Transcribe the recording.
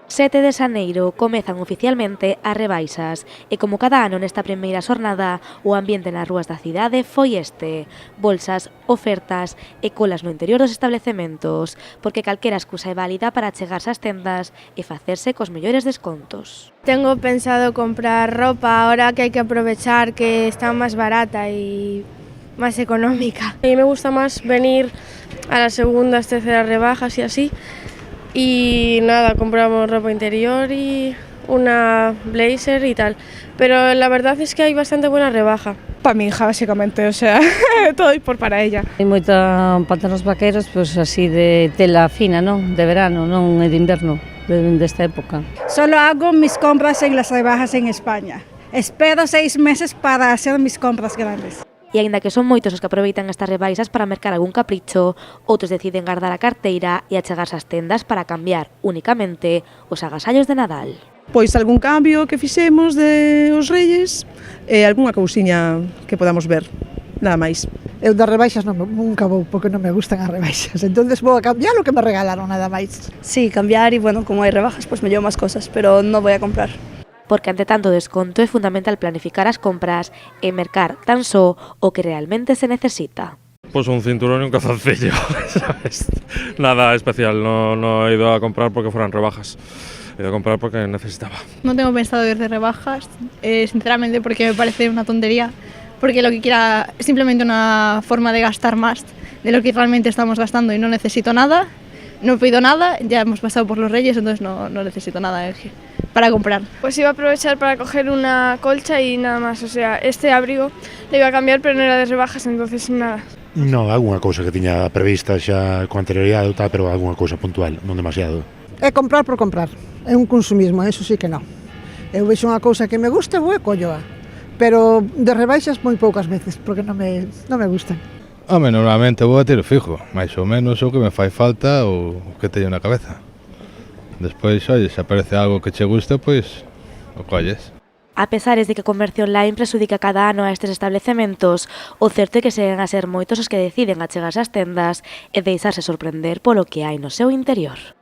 7 de xaneiro comezan oficialmente as rebaixas e como cada ano nesta primeira xornada o ambiente nas rúas da cidade foi este: bolsas, ofertas e colas no interior dos establecementos, porque calquera excusa é válida para achegarse ás tendas e facerse cos mellores descontos. Tengo pensado comprar ropa ahora que hay que aprovechar que está más barata y más económica. A mí me gusta más venir a las segundas, terceras rebajas y así. Y nada, compramos ropa interior y una blazer y tal. Pero la verdad es que hay bastante buena rebaja. Para mi hija, básicamente, o sea, todo y por para ella. Hai moita pantanos vaqueros, pois así de tela fina, non? De verano, non de inverno, desta época. Solo hago mis compras en las rebajas en España. Espero 6 meses para hacer mis compras grandes. E aínda que son moitos os que aproveitan estas rebaixas para mercar algún capricho, outros deciden guardar a carteira e achegarse ás tendas para cambiar únicamente os agasallos de Nadal. Pois algún cambio que fixemos de os Reyes e algunha cousiña que podamos ver, nada máis. Eu das rebaixas nunca vou porque non me gustan as rebaixas, entonces vou a cambiar o que me regalaron nada máis. Sí, cambiar y bueno, como hay rebajas pues me llevo más cosas, pero no voy a comprar. Porque ante tanto desconto é fundamental planificar as compras e mercar tan só o que realmente se necesita. Pues un cinturón y un calzoncillo, ¿sabes? Nada especial, no he ido a comprar porque fueran rebajas, he ido a comprar porque necesitaba. No tengo pensado ir de rebajas, sinceramente porque me parece una tontería, porque lo que quiera es simplemente una forma de gastar más de lo que realmente estamos gastando y no necesito nada, no he pedido nada, ya hemos pasado por los Reyes, entonces no necesito nada para comprar. Pues iba a aprovechar para coger una colcha y nada más. O sea, este abrigo le iba a cambiar pero no era de rebajas, entonces nada. Non, algunha cousa que tiña prevista xa con anterioridade ou tal, pero algunha cousa puntual, non demasiado. É comprar por comprar, é un consumismo, eso sí que non. Eu vexo unha cousa que me gusta, vou e colloa. Pero de rebaixas moi poucas veces, porque non me gustan. Home, normalmente vou a tiro fijo, máis ou menos o que me fai falta ou o que teño na cabeza. Despois, oye, se aparece algo que che guste, pois o colles. A pesares de que o comercio online presudica cada ano a estes establecementos, o certo é que seguen a ser moitos os que deciden achegarse ás tendas e deixarse sorprender polo que hai no seu interior.